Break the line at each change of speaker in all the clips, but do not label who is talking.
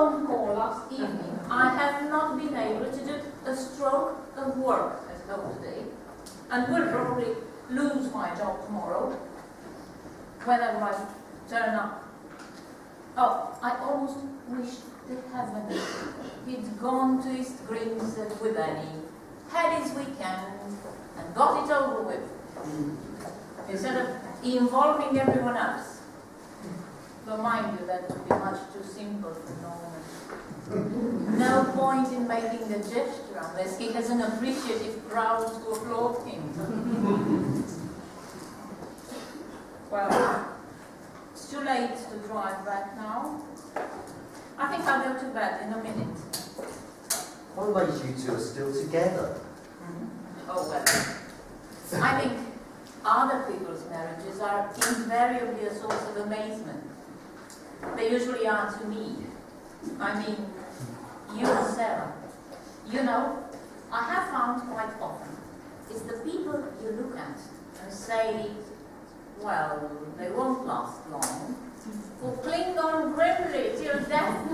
phone call last evening, I have not been able to do a stroke of work at home today, and will probably lose my job tomorrow whenever I turn up. Oh, I almost wish to heaven he'd gone to East Grinstead with Annie, had his weekend, and got it over with, instead of involving everyone else. But mind you, that would be much too simple for Norman. No point in making the gesture unless he has an appreciative crowd to applaud him. Well, it's too late to drive back now. I think I'll go to bed in a minute.
What makes you two are still together?
Oh well. I think other people's marriages are invariably a source of amazement. They usually are to me. I mean, you and Sarah. You know, I have found quite often, it's the people you look at and say, well, they won't last long, who cling on grimly till death.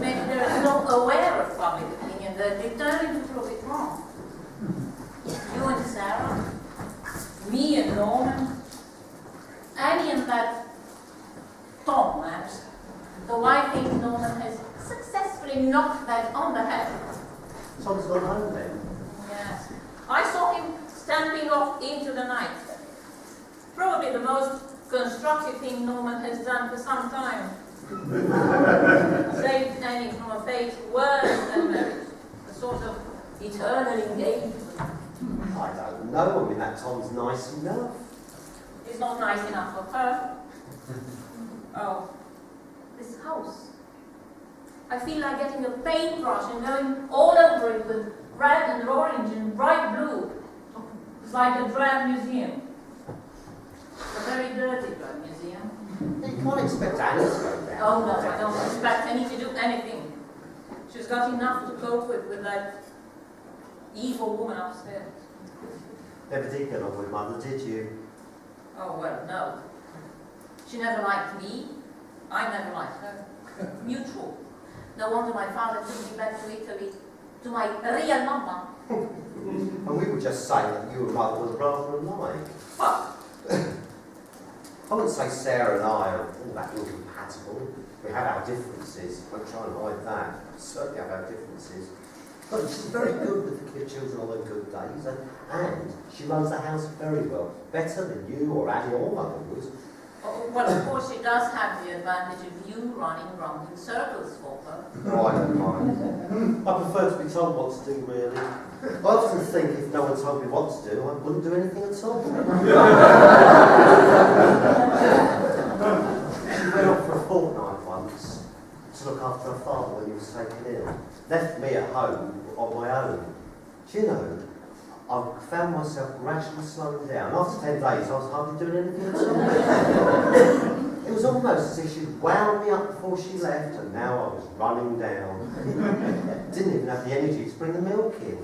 Maybe they're not aware of public opinion, they're determined to prove it wrong. You and Sarah, me and Norman, Annie and that Tom, perhaps, though I think Norman has successfully knocked that on the head.
Tom's gone home then?
Yes. I saw him stamping off into the night. Probably the most constructive thing Norman has done for some time. Saved Annie from a fate worse than marriage, a sort of eternal engagement.
I don't know. I mean, that Tom's nice enough.
He's not nice enough for her. Oh, this house. I feel like getting a paintbrush and going all over it with red and orange and bright blue. It's like a drab museum. A very dirty drab museum.
You can't expect Annie to go down.
Oh no, I don't expect Annie to do anything. She's got enough to cope with that evil woman upstairs.
Never did get on with Mother, did you?
Oh well, no. She never liked me. I never liked her. Mutual. No wonder my father took me back to Italy, to my real mama.
And we were just saying that you and Mother were rather alike.
What?
I wouldn't say Sarah and I are all that incompatible. We have our differences. I won't try and hide that. We certainly have our differences. But she's very good with the children on their good days, and she runs the house very well. Better than you or Annie or Mother would.
Oh, well, of course, she does have the advantage of you running round in circles for her.
Oh, I don't mind. I prefer to be told what to do, really. I often think if no one told me what to do, I wouldn't do anything at all. She went off for a fortnight once to look after her father when he was taken ill. Left me at home on my own. Do you know, I found myself gradually slowing down. After 10 days, I was hardly doing anything at all. It was almost as if she'd wound me up before she left, and now I was running down. Didn't even have the energy to bring the milk in.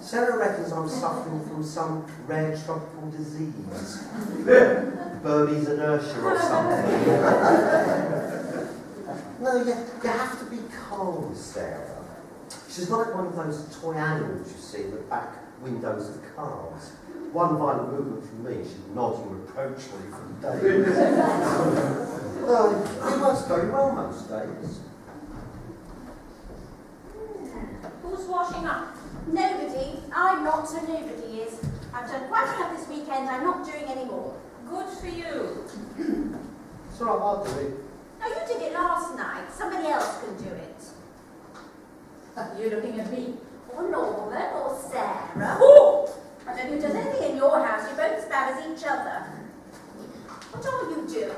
Sarah reckons I'm suffering from some rare tropical disease. Burmese inertia or something. No, you have to be calm, Sarah. She's like one of those toy animals you see in the back windows of cars. One violent movement from me, she's nodding reproachfully for days. Well, it works very well most days.
Who's washing up?
Nobody. I'm not, so nobody is. I've done quite enough this weekend, I'm not doing any more.
Good for you.
It's all right, I'll do it.
Oh, you did it last night. Somebody else can do it.
You're looking at me.
Or Norman, or Sarah.
Oh!
I don't know who does anything in your house. You're both as bad as each other. What are you doing?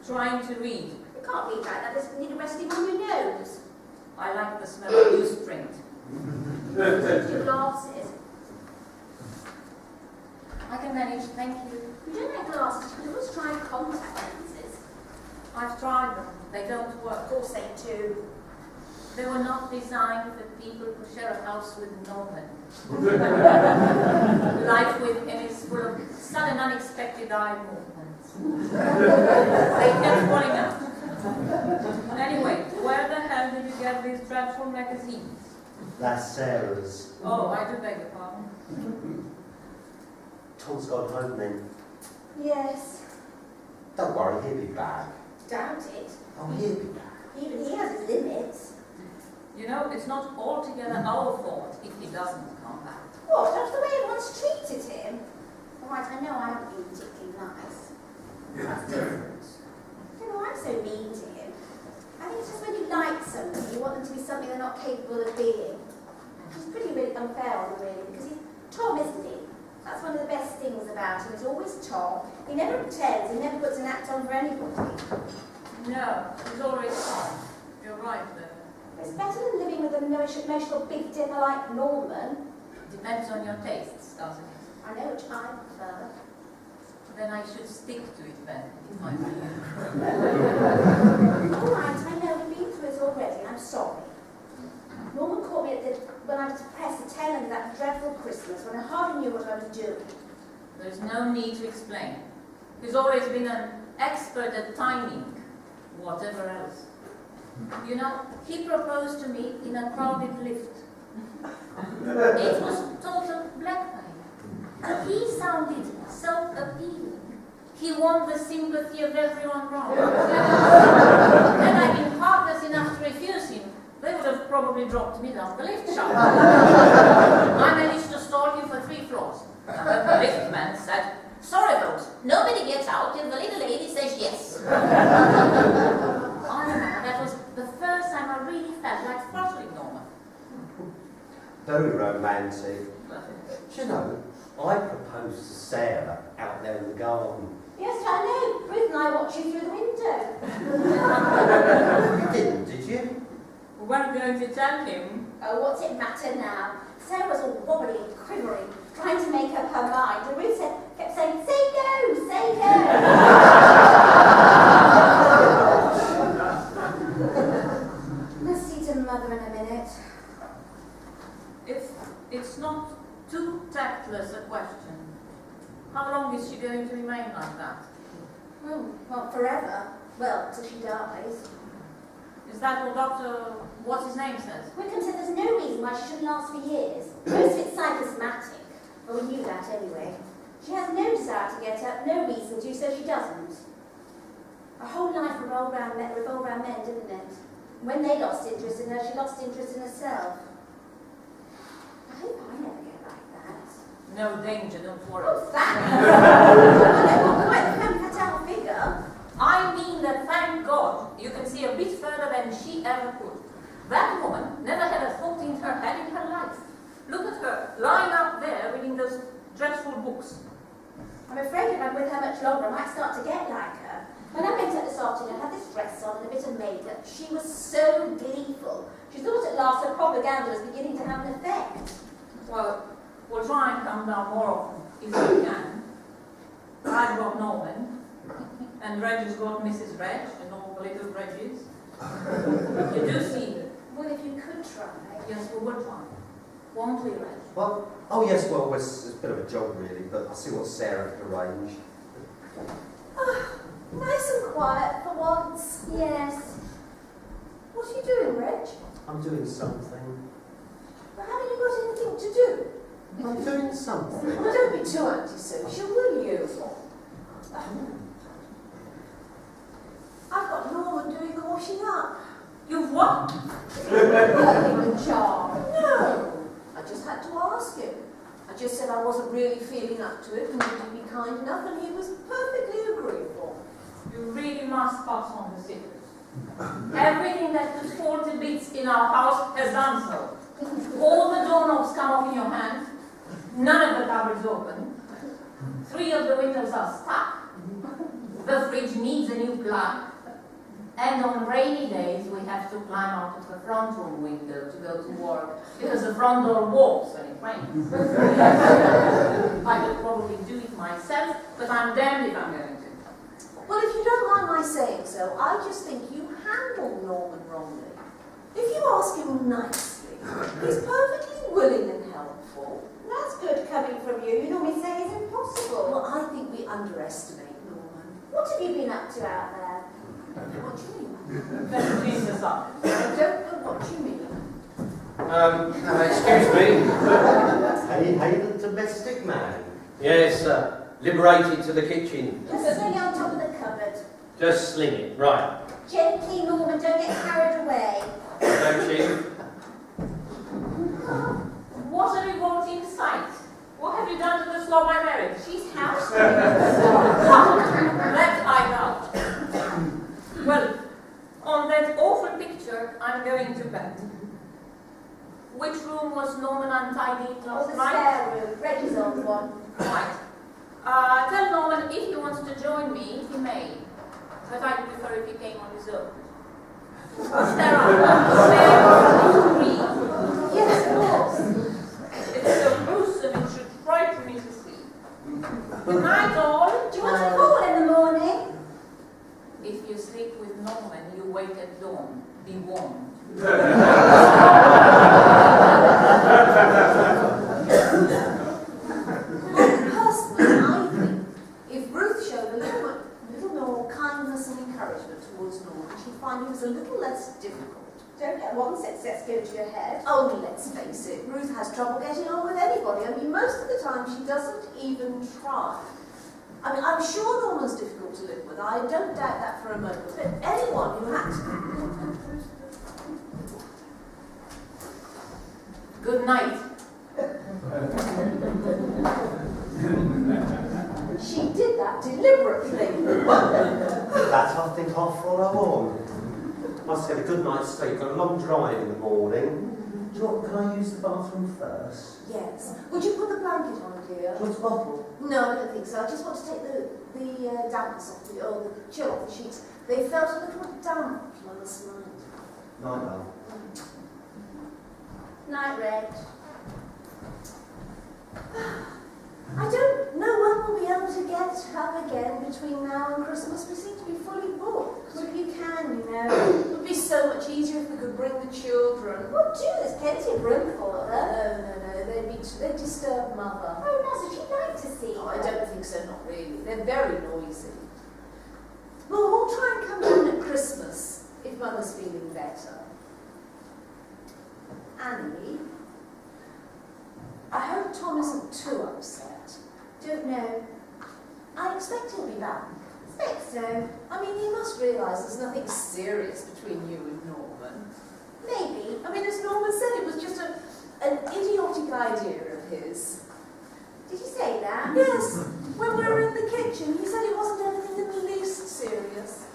Trying to read.
You can't read like that. There's need a resting on your nose.
I like the smell of newsprint.
Your glasses.
I can manage, thank you.
You don't have glasses. You can always try contact lenses.
I've tried them. They don't work.
Of course they do.
They were not designed for people who share a house with Norman. Life with him is full of sudden unexpected eye movements. They kept falling these dreadful magazines?
That's Sarah's.
Oh, I do beg your pardon.
Tom's gone home then.
Yes.
Don't worry, he'll be back.
Doubt it.
Oh, he'll be back.
Even he has his limits.
You know, it's not altogether our fault if he doesn't come back.
What? That's the way everyone's treated him? All right, I know I haven't been particularly nice. That's different. I don't know why I'm so mean to him. I think it's just when you like somebody, you want them to be something they're not capable of being. He's pretty really unfair on them, really, because he's Tom, isn't he? That's one of the best things about him. He's always Tom. He never pretends. He never puts an act on for anybody.
No, he's always Tom. You're right there.
It's better than living with an emotional big dipper like Norman.
Depends on your tastes, doesn't it?
I know which I prefer.
Then I should stick to it then, if I were you.
All right, I know we've been through it already. I'm sorry. Norman caught me when I was depressed the tail end of that dreadful Christmas, when I hardly knew what I was doing.
There's no need to explain. He's always been an expert at timing, whatever else. You know, he proposed to me in a crowded lift. It was total blackmail. And he sounded so appealing. He won the sympathy of everyone round. Had I been heartless enough to refuse him, they would have probably dropped me down the lift shaft. I managed to stall him for 3 floors. And the liftman said, "Sorry folks, nobody gets out till the little lady says yes." I remember that was the first time I really felt like throttling Norman.
Very romantic. Do you know, I proposed to Sarah out there in the garden.
Yes, I know. Ruth and I watched you through the window.
You didn't, did you?
We weren't going to tell him.
Oh, what's it matter now? Sarah was all wobbly and quivering, trying to make up her mind. And Ruth kept saying, "Say go, say go." Must see to Mother in a minute.
If it's not too tactless a question, how long is she going to remain like that?
Well, forever. Well, till she dies.
Is that what Dr. What's-his-name says?
Wickham said there's no reason why she shouldn't last for years. Most of it's psychosomatic. But we knew that anyway. She has no desire to get up, no reason to, so she doesn't. Her whole life revolved around men, didn't it? When they lost interest in her, she lost interest in herself. I hope I never get like that.
No danger, don't worry.
Oh, thanks! I'm not quite the femme fatale figure.
I mean that, thank God, you can see a bit further than she ever could. That woman never had a thought in her head in her life. Look at her, lying up there reading those dreadful books.
I'm afraid if I'm with her much longer, I might start to get like her. When I went up this afternoon, I had this dress on and a bit of makeup. She was so gleeful. She thought at last her propaganda was beginning to have an effect.
Well, we'll try and come down more often, if we can. I've got Norman, and Reggie's got Mrs. Reg, and all the little Reggies. You do see them.
Well, if you could try.
Yes, we will try. Won't we, Reg?
Well, oh yes, well, it's a bit of a job really, but I'll see what Sarah can arrange.
Nice and quiet for once. Yes. What are you doing, Reg?
I'm doing something.
But haven't you got anything to do?
I'm doing something.
Well, don't be too antisocial, will you? I've got Norman doing the washing up.
You've what?
In the jar. No, I just had to ask him. I just said I wasn't really feeling up to it and would you be kind enough, and he was perfectly agreeable.
You really must pass on the secret. Everything that could fall to bits in our house has done so. All the doorknobs come off in your hand. None of the cupboards open. 3 of the windows are stuck. The fridge needs a new plug. And on rainy days, we have to climb out of the front room window to go to work because the front door walks when it rains. I could probably do it myself, but I'm damned if I'm going to.
Well, if you don't mind my saying so, I just think you handle Norman wrongly. If you ask him nicely, he's perfectly willing and helpful. That's good coming from you. You normally say it's impossible. Well, I think we underestimate Norman. What have you been up to out there? What do you mean?
Let's change the subject.
I don't know what you mean.
big man.
Yes, liberated to the kitchen.
Just sling it on top of the cupboard.
Just sling it, right.
Gently, Norman, don't get carried away.
No, Chief.
What have you got in sight? What have you done to the slob I married?
She's house.
That I know. Well, on that awful picture, I'm going to bed. Which room was Norman untidy
Oh,
last
the
night?
spare room. Reggie's old one.
Right. Tell Norman if he wants to join me, he may. But I'd prefer if he came on his own. There are three.
Yes, of course.
It's so gruesome, it should frighten me to sleep. Good night, all.
Do you want to call in the morning?
If you sleep with Norman, you wake at dawn. Be warned.
Personally, I think if Ruth showed a little more kindness and encouragement towards Norman, she'd find he was a little less difficult. Don't let one success go to your head. Only let's face it, Ruth has trouble getting on with anybody. I mean, most of the time she doesn't even try. I mean, I'm sure Norman's difficult to live with. I don't doubt that for a moment. But anyone who had to...
Good night.
She did that deliberately.
That I think I'll follow on. Must get a good night's sleep. Got a long drive in the morning. Do you want, can I use the bathroom first?
Yes. Would you put the blanket on, dear?
Do you want a bottle?
No, I don't think so. I just want to take the dampness off the, or the chill off the sheets. They felt a little damp last night.
Night, love.
Night, Reg. I don't know when we'll be able to get up again between now and Christmas. We seem to be fully booked. Well, if you can, you know. It would be so much easier if we could bring the children. Well, do. There's plenty of room for them. No. They'd disturb Mother. Oh, no, so she'd like to see them. I don't think so, not really. They're very noisy. Well, we'll try and come down at Christmas if Mother's feeling better. Annie, I hope Tom isn't too upset. Don't know. I expect he'll be back. Expect so. I mean, you must realise there's nothing serious between you and Norman. Maybe. I mean, as Norman said, it was just an idiotic idea of his. Did you say that? Yes. When we were in the kitchen, he said it wasn't anything in the least serious.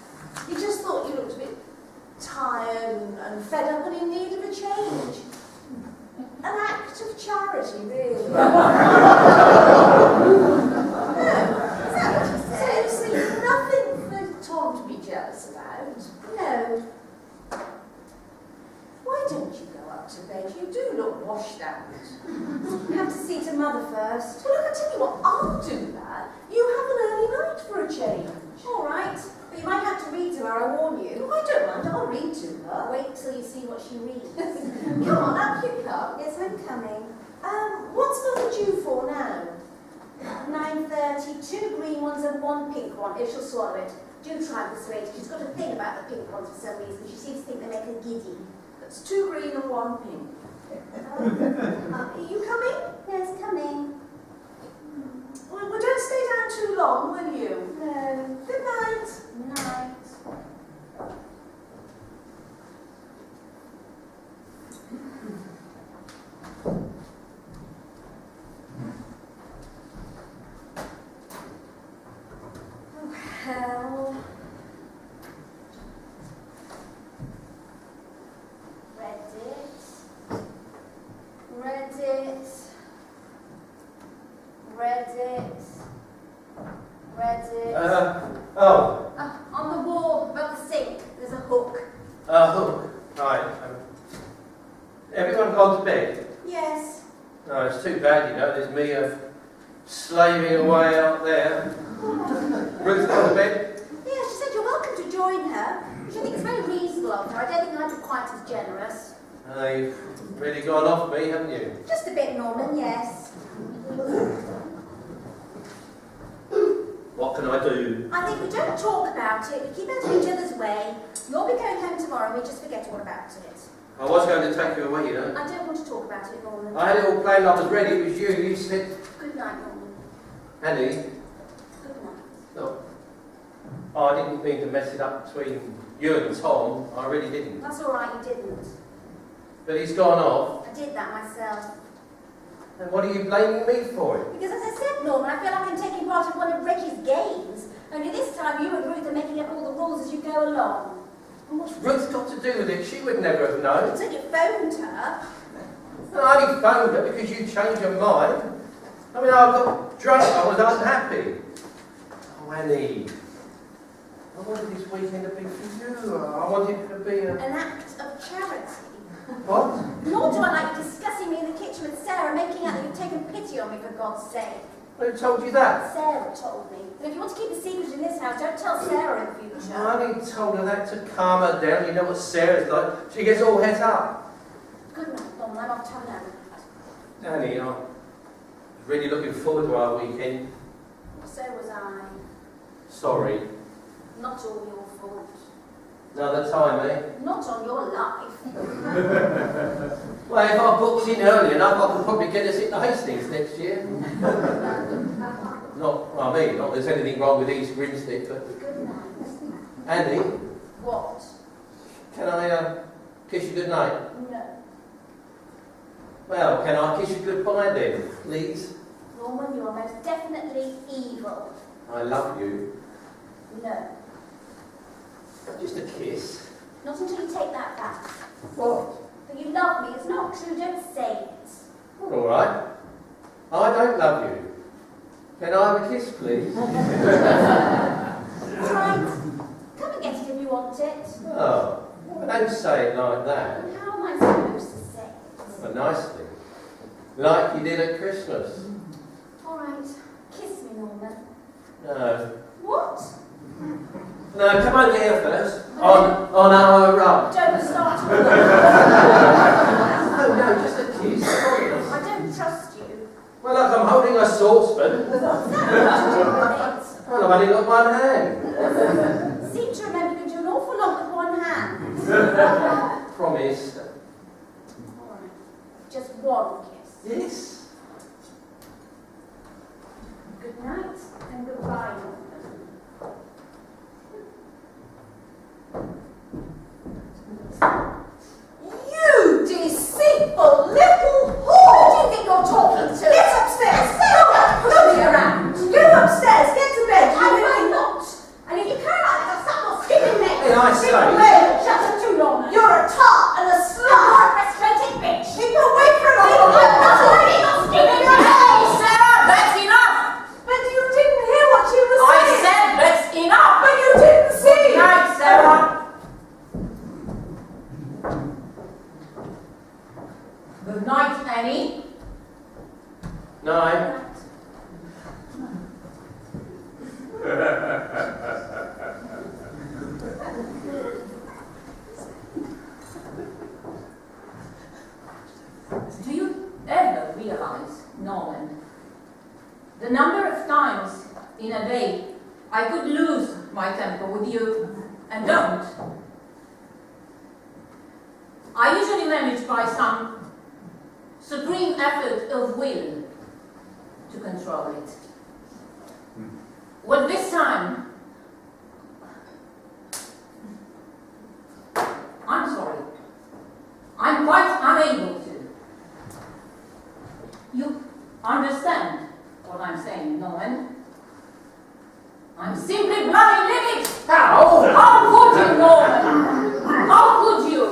He just thought you looked a bit tired and fed up and in need of a change. An act of charity, really. No, is that what you said? Seriously, nothing for Tom to be jealous about. No. Why don't you go up to bed? You do look washed out. You have to see to Mother first. Well, look, I tell you what, I'll do that. You have an early night for a change. All right. But you might have to read to her, I warn you. Oh, I don't mind, I'll read to her. Wait till you see what she reads. Come on, up you come. Yes, I'm coming. What's Mother due for now? 9:30, 2 green ones and 1 pink one. If she'll swallow it. Do try this way. She's got a thing about the pink ones for some reason. She seems to think they make her giddy. That's 2 green and 1 pink. Are you coming? Yes, coming. Well, don't stay down too long, will you? No. Good night. Night. Oh, hell. Read it. On the wall above the sink, there's a hook.
Hook. Right. Everyone gone to bed?
Yes.
No, it's too bad, you know. There's me slaving away out there. Ruth gone to bed?
Yeah, she said you're welcome to join her. Which I think is very reasonable of her. I don't think I'd be quite as generous.
You've really gone off me, haven't you?
Just a bit, Norman, yes.
What can I do?
I think we don't talk about it, we keep out of each other's way. You'll be going home tomorrow and we just forget all about it.
I was going to take you away, you know.
I don't want to talk about it, Norman.
I had it all planned, I was ready, it was you, you said...
Good night, Norman.
Annie,
Good night.
look, I didn't mean to mess it up between you and Tom. I really didn't.
That's all right, you didn't.
But he's gone off.
I did that myself.
And what are you blaming me for it?
Because as I said, Norman, I feel like I'm taking part in one of Reggie's games. Only this time you and Ruth are making up all the rules as you go along. And
What's Ruth got to do with it? She would never have known.
until you phoned her.
And I only phoned her because you changed your mind. I mean, I got drunk. I was unhappy. Oh, Annie. I wanted this weekend to be for you. I wanted it to be
An act of charity.
What?
Nor do I like discussing me in the kitchen with Sarah, making out that you've taken pity on me, for God's sake.
Who told you that?
Sarah told me. And if you want to keep a secret in this house, don't tell Sarah in future.
I only told her that to calm her down. You know what Sarah's like. She gets all het up.
Good night, Norman. I'm off to town now.
Annie, I was really looking forward to our weekend.
So was I.
Sorry.
Not all your fault.
Another time, eh?
Not on your life.
Well, if I booked in early enough, I could probably get us into Hastings next year. Not that there's anything wrong with East Grinstead, but...
Good night.
Andy,
What?
can I kiss you good night?
No.
Well, can I kiss you goodbye then, please?
Norman, you are most definitely evil.
I love you.
No.
Just a kiss.
Not until you take that back.
What?
That you love me. It's not true. Don't say it.
All right. I don't love you. Can I have a kiss, please?
Right. Come and get it if you want it.
Oh, well, don't say it like that.
And how am I supposed to say it?
But nicely. Like you did at Christmas.
All right. Kiss me, Norman.
No.
What?
No, come over here first. On our rug.
Don't start.
No, just a kiss.
I don't trust you.
Well, like I'm holding a saucepan.
What's that got to do with
Well, I've only got one hand.
it? Seem to remember you can do an awful lot with one hand.
Promise.
All right. Just one kiss.
Yes.
Good night and goodbye, Norman.
You deceitful little whore!
Who do you think you're talking to?
Get upstairs!
Stop pushing me around.
Go upstairs! Get to bed!
I will not. And if you carry on, I'll stop your skipping neck.
Hey, I say.
Shut up too long.
You're a tart and a
You're
slut!
a frustrated bitch.
Keep away from me!
I'm not letting you skip in your head.
Sarah, that's enough!
But you didn't hear what she was
I
saying!
said that's enough!
But you didn't see!
Good night, Sarah. Good night, Annie.
No.
Do you ever realize, Norman, the number of times in a day I could lose my temper with you and don't? I usually manage by some supreme effort of will to control it. Well, this time, I'm sorry. I'm quite unable to. You understand what I'm saying, Norman? I'm simply bloody livid!
How?
How could you, Norman? How could you?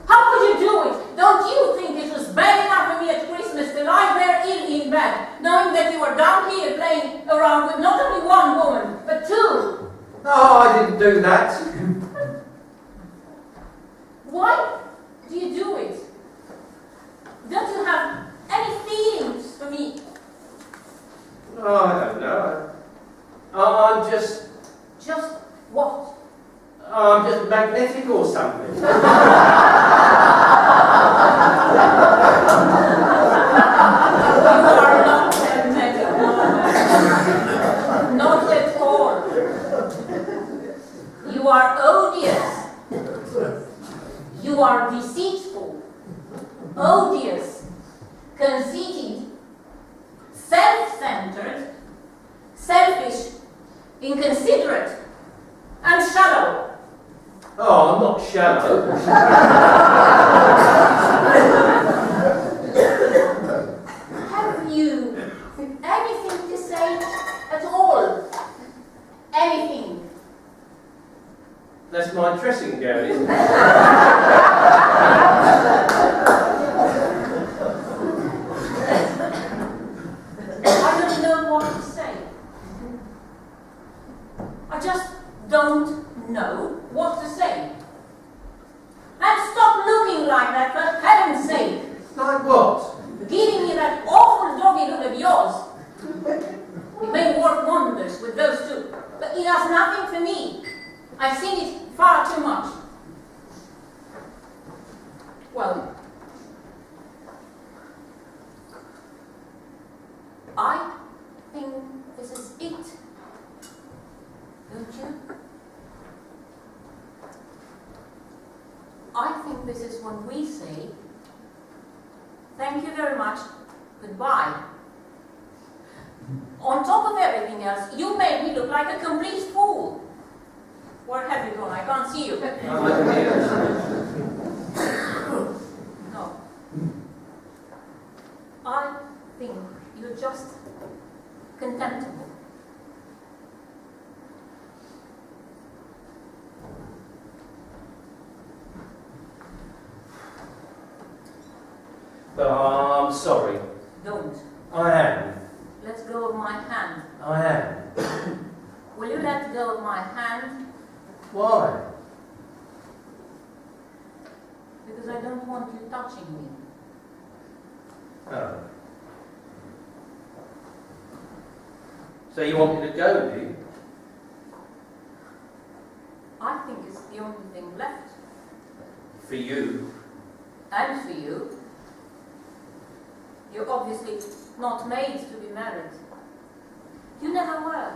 How could you do it? Don't you think it was bad enough for me at Christmas to lie there ill in bed, knowing that you were down here playing around with not only one woman, but two?
No, I didn't do that.
Why do you do it? Don't you have any feelings for me?
Oh, I don't know. I'm just
Just what?
I'm just magnetic or something.
You are not magnetic, Norman. Not at all. You are odious. You are deceitful, odious, conceited, self-centered, selfish, inconsiderate, and shallow.
Oh, I'm not shallow.
Have you anything to say at all? Anything?
That's my dressing gown, isn't it?
I don't know what to say. I just don't know what to say. And stop looking like that, for heaven's sake.
Like what?
Giving me that awful doggy look of yours. It may work wonders with those two, but it does nothing for me. I've seen it far too much. Well, I think this is it. Don't you? I think this is when we say, thank you very much, goodbye. On top of everything else, you made me look like a complete fool. Where have you gone? I can't see you.
I'm here.
No. I think you're just contemptible.
But I'm sorry.
Don't.
I am.
Let go of my hand.
I am.
Will you let go of my hand?
Why?
Because I don't want you touching me.
Oh. So you want me to go, do you?
I think it's the only thing left.
For you.
And for you. You're obviously not made to be married. You never were.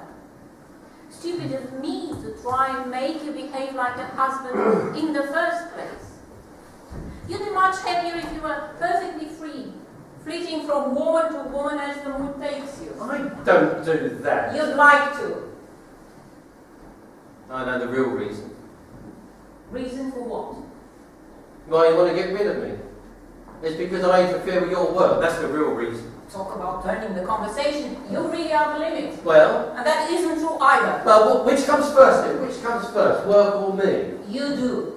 Stupid of me to try and make you behave like a husband in the first place. You'd be much happier if you were perfectly free, fleeting from woman to woman as the mood takes you.
I don't do that.
You'd like to.
I know the real reason.
Reason for what?
Why you want to get rid of me? It's because I interfere with your work. That's the real reason.
Talk about turning the conversation. You really are the limit.
Well?
And that isn't true either.
Well, which comes first then? Which comes first? Work or me?
You do.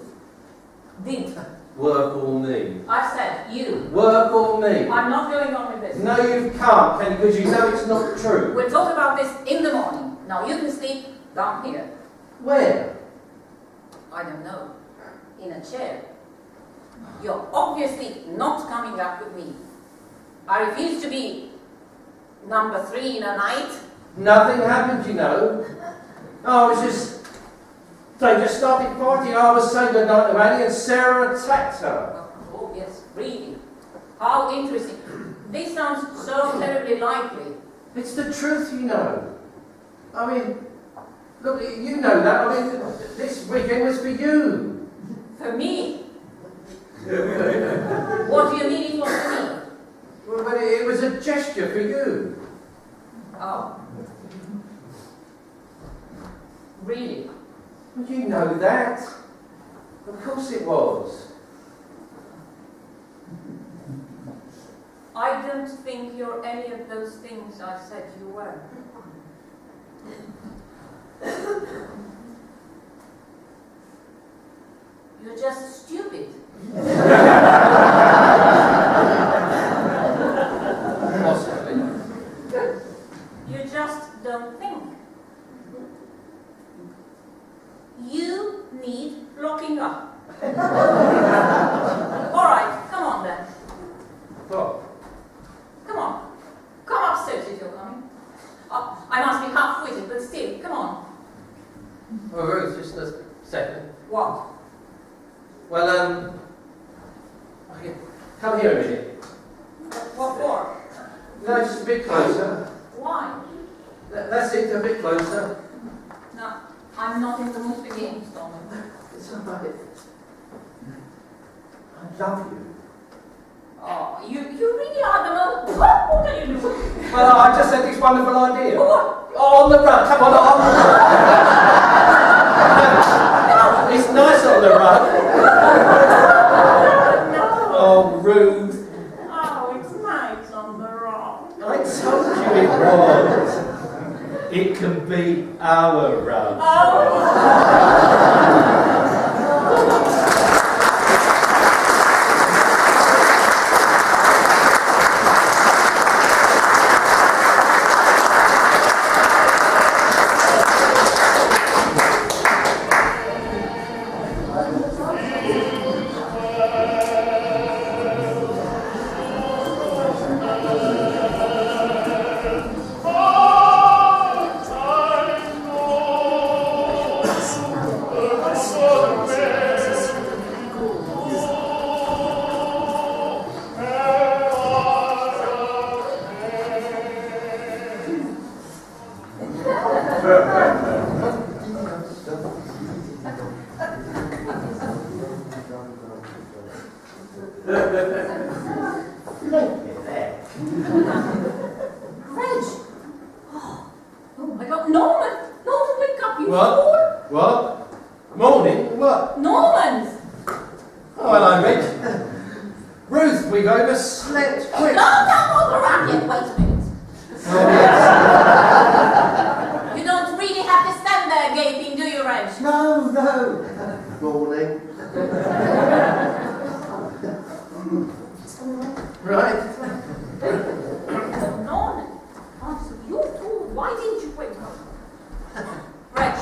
Did.
Work or me?
I said you.
Work or me?
I'm not going on with this.
No, you can't, can you? Because you know it's not true.
We'll talk about this in the morning. Now you can sleep down here.
Where?
I don't know. In a chair. You're obviously not coming up with me. I refuse to be number 3 in a night.
Nothing happened, you know. I was just... They just started fighting. I was saying goodnight to Annie and Sarah attacked her.
Oh, yes, really. How interesting. This sounds so terribly likely.
It's the truth, you know. I mean, look, you know that. I mean, this weekend was for you.
For me? What do you mean it was for me?
Well, but it was a gesture for you.
Oh. Really?
Well, you know that. Of course it was.
I don't think you're any of those things I said you were. You're just stupid.
Possibly.
You just don't think. You need locking up. All right, come on then.
What?
Come on. Come upstairs if you're coming. I must be half-witted, but still, come on.
Oh, Ruth, just a second.
What?
Well, okay, come here a minute.
What for?
No, just a bit closer.
Why?
That's it, a bit closer.
No, I'm not in the mood for games, Donald.
It's all right. I love you.
Oh, you really are the most... What are you doing?
Well, I just had this wonderful idea.
What?
Oh, on the rug. Come on, on the rug. It's nice on the rug. Oh, Ruth.
Oh, it's nice on the rug.
I told you it was. It can be our rug.
Oh my God, Norman! Norman, wake up, you
What?
fool!
What? Morning? What?
Norman!
Oh, hello, Rich. Ruth, we've overslept. Quick.
No, don't move around yet. Wait a minute.
Oh, yes.
You don't really have to stand there gaping, do you, Reg?
No. Morning.
Right.
Norman. Oh, so you fool. Why didn't you wake up? Reg.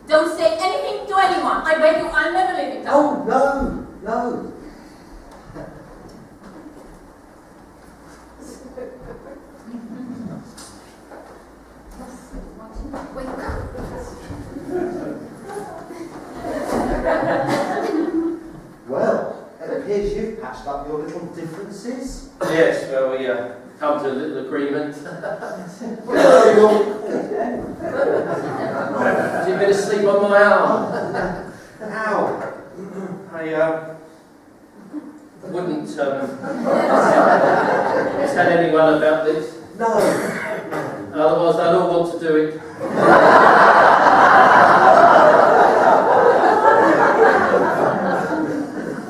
Don't say anything to anyone. I beg you, I'll never leave it down.
Oh, no.
Wake up.
Well, it appears you've patched up your little differences.
Yes, well, we come to a little agreement. You've been asleep on my arm.
Ow.
I wouldn't tell anyone about this.
No.
Otherwise, they'll all want to do it.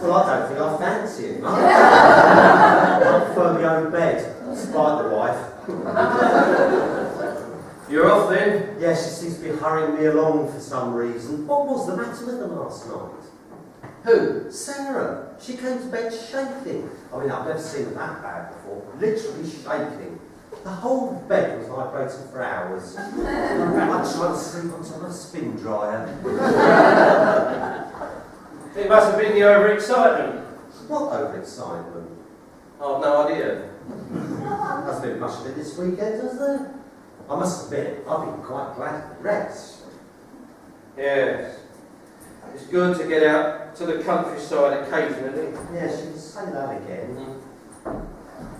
Well, I don't think I fancy it much. I prefer my own bed, despite the wife.
You're off then?
Yes, she seems to be hurrying me along for some reason. What was the matter with them last night? Who? Sarah. She came to bed shaking. I mean, I've never seen her that bad before. Literally shaking. The whole bed was vibrating for hours. I tried to sleep onto my spin dryer.
It must have been the overexcitement.
What overexcitement?
I've no idea.
Hasn't been much of it this weekend, has there? I must admit, I've been quite glad of the rest.
Yes. It's good to get out to the countryside occasionally.
Yes, you can say that again.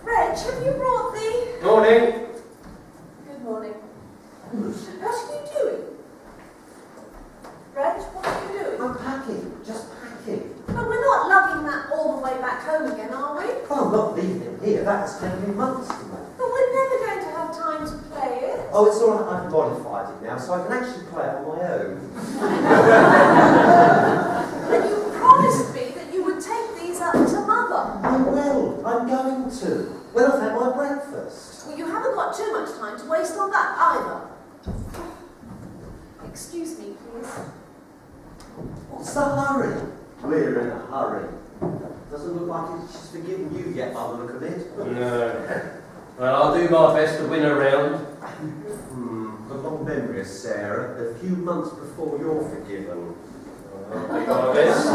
Reg, have you brought the...
Morning.
Good morning. What are you doing? Reg, what are you doing?
I'm packing, just packing.
But we're not lugging that all the way back home again, are we?
Well, I'm not leaving it here. That's going to be months from now.
But we're never going to have time to play it.
Oh, it's all right. I've modified it now, so I can actually play it on my own.
And you promised me that you would take these up to Mother.
I will. I'm going to. When I've had my breakfast.
Well, you haven't got too much time to waste on that either. Excuse me, please.
What's the hurry? We're in a hurry. Doesn't look like she's forgiven you yet by the look of it.
No. Well, I'll do my best to win her round.
A long memory of Sarah. A few months before you're forgiven.
I'll do my best.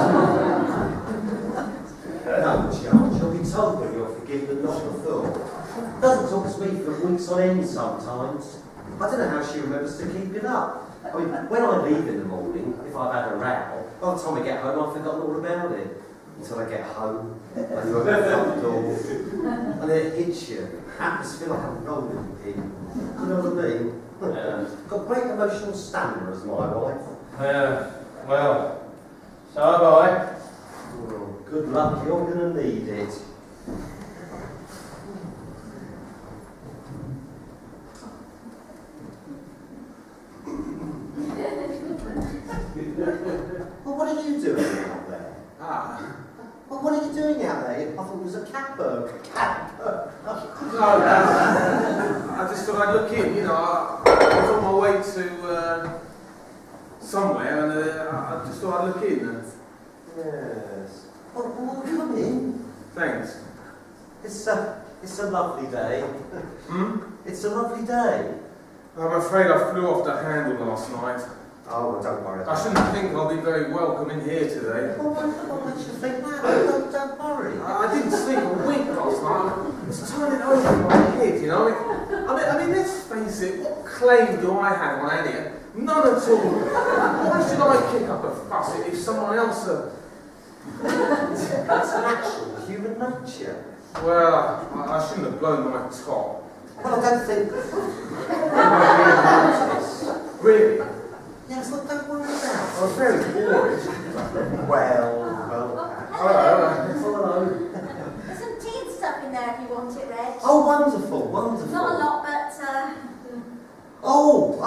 No, she'll be told when you're forgiven and not before. Doesn't talk to me for weeks on end sometimes. I don't know how she remembers to keep it up. I mean, when I leave in the morning, if I've had a row, by the time I get home, I've forgotten all about it. Until I get home, and you open the front door, and then it hits you. Happens to feel like I'm rolling pin. You know what I mean? Got great emotional stamina as my wife.
Well, so have I.
Well, good luck, you're going to need it. Well, what are you doing out there? Well, what are you doing out there? I thought it was a catbird.
No, I just thought I'd look in, you know. I was on my way to somewhere, and I just thought I'd look in.
Yes. Well, come in.
Thanks.
It's a lovely day. It's a lovely day.
I'm afraid I flew off the handle last night.
Oh, well, don't worry
I
about
shouldn't think I'll be very welcome in here today.
Oh, what makes you think that? Don't worry.
I didn't sleep a wink last night. It's turning over in my head, you know. I mean, let's face it, what claim do I have on Annie? None at all. Why should I kick up a fuss if someone else...
That's natural human nature.
Well, I shouldn't have blown my top.
Well, I don't think...
Really?
Yes, look, don't worry about it.
I was very worried.
Well.
Hello.
Hello.
There's some tea and stuff in there if you want it, Reg.
Oh, wonderful, wonderful.
Not a lot, but
Oh,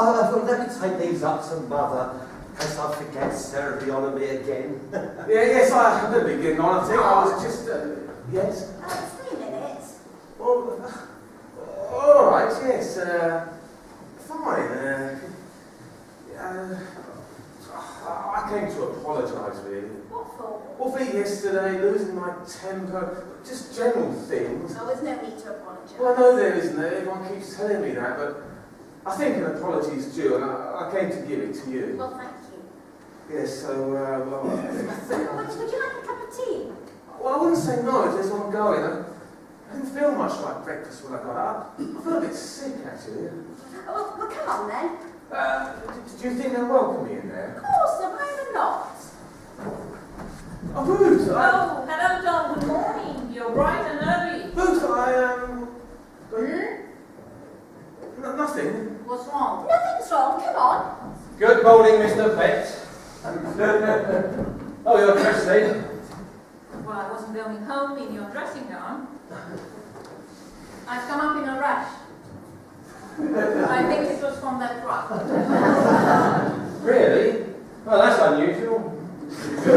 let me take these up to Mother, in case I forget Sarah be on me again.
Yes, I don't be getting on. I think I was just, yes.
3 minutes.
Well, all right, yes, fine. I came to apologise, really.
What for?
Well, for yesterday, losing my temper, just general things.
Oh, there's no need to apologise.
Well, I know there isn't. Everyone keeps telling me that, but I think an apology is due, and I came to give it to you.
Well, thank you.
Yes, so, well, I think...
Would you like a cup of tea?
Well, I wouldn't say no if there's one going. I didn't feel much like breakfast when I got up. I felt a bit sick, actually.
Oh, well, come on then.
Do you think they'll welcome me in there?
Of course, so why not?
Oh, Ruth!
Oh, hello, John. Good morning. You're bright and early.
Ruth, nothing.
What's wrong?
Nothing's wrong, come on.
Good morning, Mr. Pett. Oh, you're dressed then?
Well, I wasn't going home in your dressing gown. I've come up in a rush. I think it was from that truck.
Really? Well, that's unusual.
You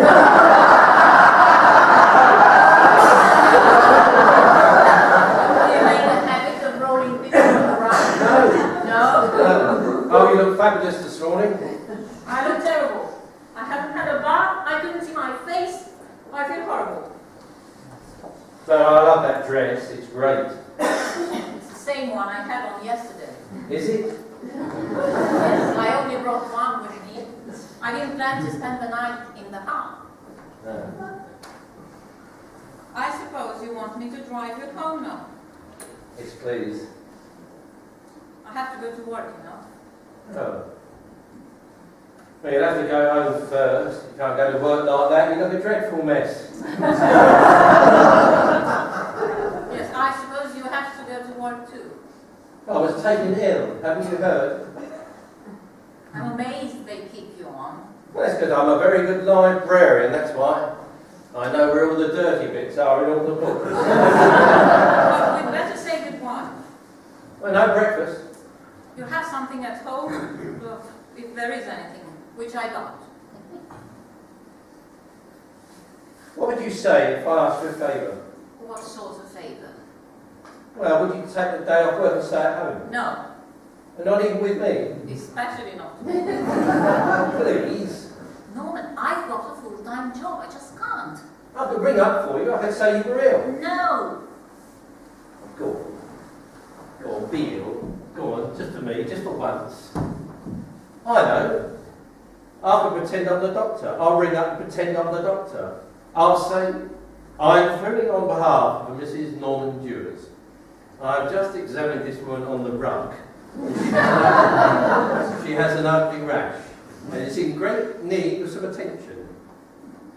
made a habit of rolling pictures around? No.
Oh, you look fabulous this morning.
I look terrible. I haven't had a bath. I couldn't see my face. I feel horrible.
So I love that dress. It's great.
It's the same one I had on yesterday.
Is it?
Yes, I only brought one with me. I didn't plan to spend the night in the house. I suppose you want me to drive you home now.
Yes, please.
I have to go to work, you know.
Oh. Well, you'll have to go home first. You can't go to work like that. You look a dreadful mess.
Yes, I suppose you have to go to work too.
I was taken ill. Haven't you heard?
I'm amazed they keep you on.
Well, that's because I'm a very good librarian, that's why. I know where all the dirty bits are in all the books.
But we'd better say goodbye.
Well, no breakfast.
You have something at home? Look, if there is anything, which I don't.
What would you say if I asked you a favour?
What sort of favour?
Well, would you take the day off work and stay at home?
No,
And not even with me?
especially not.
Please.
Norman, I've got a full-time job. I just can't.
I could ring up for you. I could say you were ill.
No.
Go on. Go on, be ill. Go on, just for me, just for once. I know. I can pretend I'm the doctor. I'll ring up and pretend I'm the doctor. I'll say, I'm phoning on behalf of Mrs. Norman Dewars. I've just examined this woman on the rug. She has an ugly rash, and it's in great need of some attention.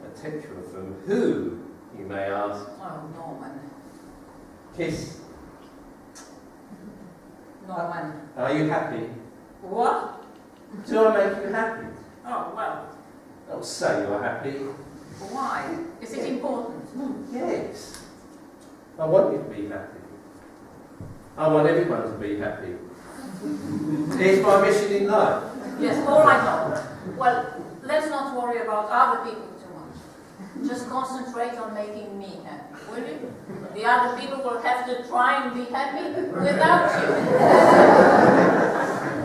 Attention from who, you may ask?
Oh, Norman.
Kiss.
Norman.
Are you happy?
What?
Do I make you happy?
Oh, well.
Don't say you're happy.
Why? Is it important?
Yes. I want you to be happy. I want everyone to be happy. Here's my mission in life.
Yes, all right, no. Well, let's not worry about other people too much. Just concentrate on making me happy, will you? The other people will have to try and be happy without you.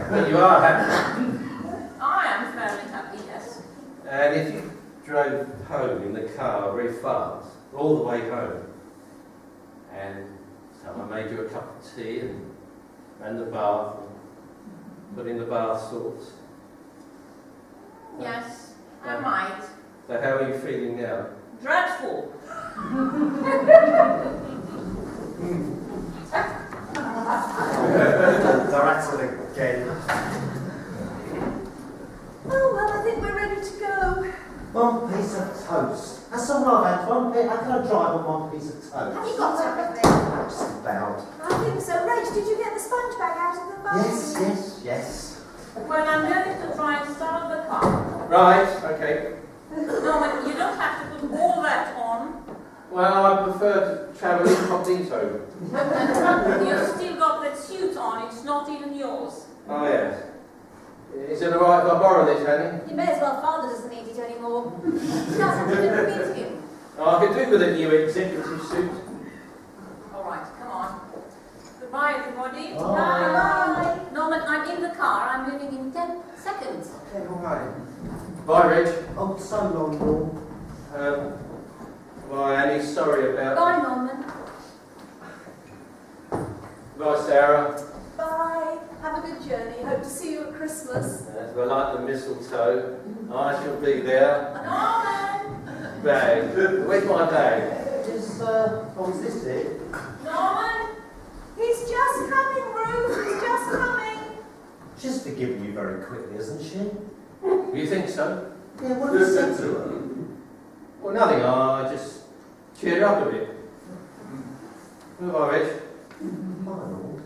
But you are happy.
I am fairly happy, yes.
And if you drove home in the car very fast, all the way home, and so I made you a cup of tea and ran the bath and put in the bath salts.
Yes, I might.
So how are you feeling now?
Dreadful.
They're at it again.
Oh, well, I think we're ready to go.
One piece of toast. That's all I've had. One piece. How can I drive on one piece of toast?
Have you got everything?
Just about.
I think so. Rach, did you get the sponge bag out of the box?
Yes.
Well, I'm going to try and start the car.
Right, okay.
No, but you don't have to put all that on.
Well, I prefer to travel incognito.
You've still got that suit on, it's not even yours.
Oh, yes. Is it alright if I borrow this, Annie?
You may as well. Father doesn't need it anymore. He does have to do with him.
Oh, I could do with a new executive suit.
All right, come on. Goodbye, everybody.
Bye.
Norman, I'm in the car. I'm leaving in 10 seconds.
Okay, alright. Bye, Rich.
Oh, so long, Norm.
Bye, Annie. Sorry about...
Bye, Norman.
Bye, Sarah.
Bye. Have a good journey. Hope to see you at Christmas.
I like the mistletoe. I shall be there.
Norman!
Bag. Where's my bag?
Is this it?
Norman!
He's just coming, Ruth. He's just coming.
She's forgiven you very quickly, isn't she?
You think so?
Yeah, what have you said to her?
Well, nothing. I just cheered up a bit. Goodbye, Rich.
Arnold.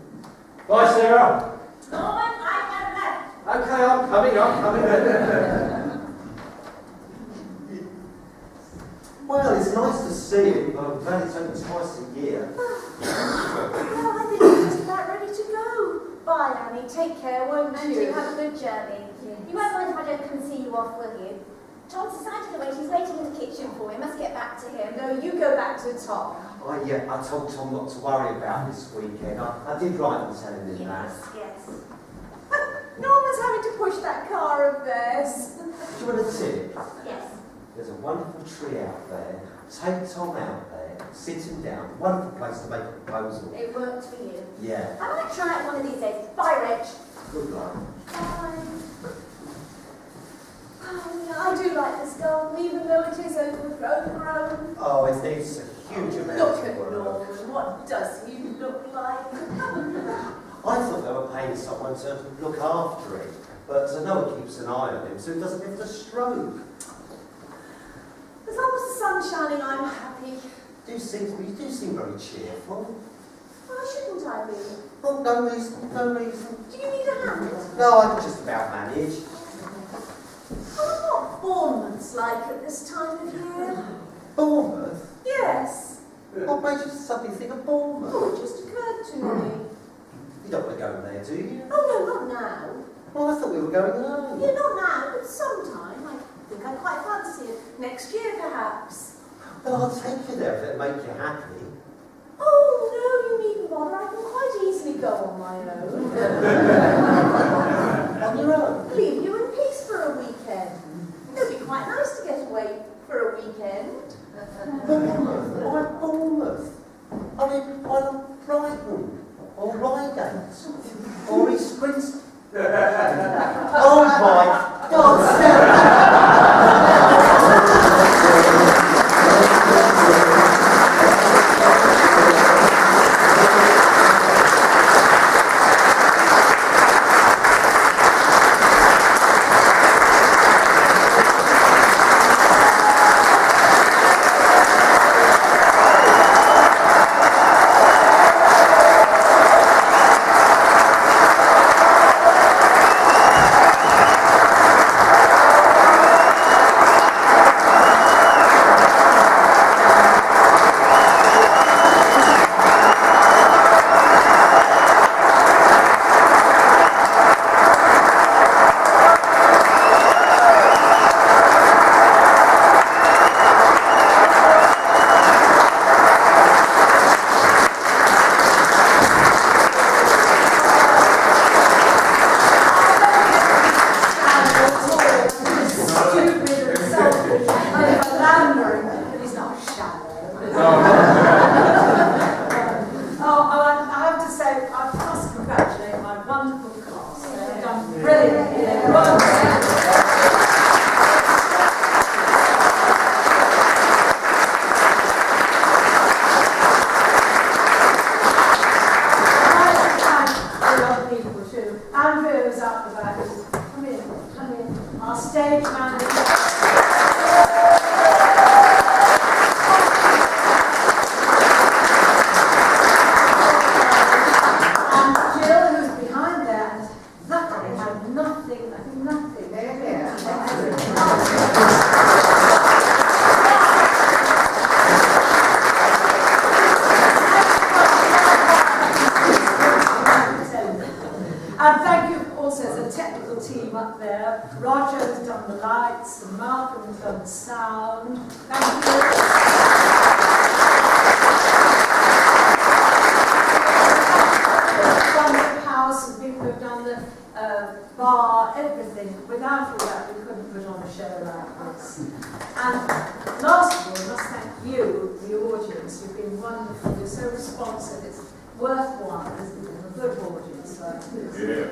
Bye, Sarah.
Norman, I have left.
Okay, I'm coming.
Well, it's nice to see you. I'm glad it's only twice a year.
Well, I think we're just about ready to go.
Bye, Annie. Take care, won't
And
you?
you.
Have a good journey. You won't mind if I don't come see you off, will you? Tom's decided to wait. He's waiting in the kitchen for you. Must get back to him.
No, you go back to Tom.
I told Tom not to worry about this weekend. I did right in telling him that.
Yes.
Norman's having to push that car of theirs.
Do you want a tip?
Yes.
There's a wonderful tree out there. Take Tom out there, sit him down. Wonderful place to make a proposal.
It worked for you.
Yeah.
I might try it one of these days. Bye, Rich.
Good luck.
Bye.
Oh, yeah, I do like this garden, even though it is overgrown.
Oh, it needs a huge amount
Look
of
at
work.
Norman. What does he look like?
I thought they were paying someone to look after him, but no one keeps an eye on him, so he doesn't have to stroke.
As long as the sun's shining, I'm happy.
You do seem very cheerful.
Why shouldn't I be?
Oh, no reason.
Do you need a hand?
No, I can just about manage.
I wonder what Bournemouth's like at this time of year.
Bournemouth?
Yes.
What made you suddenly think of Bournemouth?
Oh, it just occurred to me.
You don't want to go there, do you?
Oh, no, not now.
Well, I thought we were going home.
Yeah, not now, but sometime. I think I quite fancy it. Next year, perhaps.
Well, I'll take you there if it'll make you happy.
Oh, no, you needn't bother. I can quite easily go on my own.
On your own?
Leave you in peace for a weekend. It would be quite nice to get away for a weekend.
Bournemouth? Why Bournemouth? I mean, why not Brighton? Or Reigate? Or East Grinstead? Oh my God, Sarah!
done the sound. Thank you. Done the house, and people have done the bar, everything. Without all that, we couldn't put on a show like this. And last of all, I must thank you, the audience. You've been wonderful. You're so responsive. It's worthwhile, isn't it? A good audience like this.
Yeah.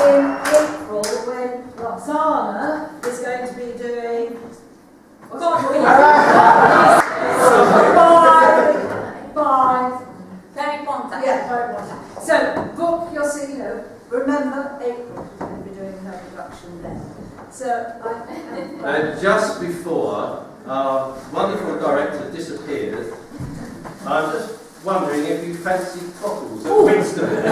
In April, when Roxana is going to be doing Bye.
Very contact.
Yeah, very contact. So book your seat. Remember, April is going to be doing her production then. So
And just before our wonderful director disappeared, I'm just wondering if you fancy bottles at Winston.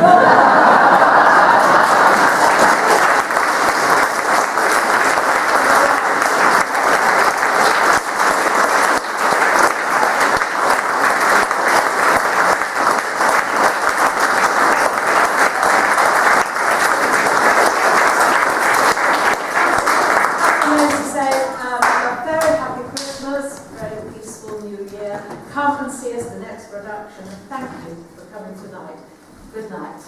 Come and see us the next production, and thank you for coming tonight. Good night.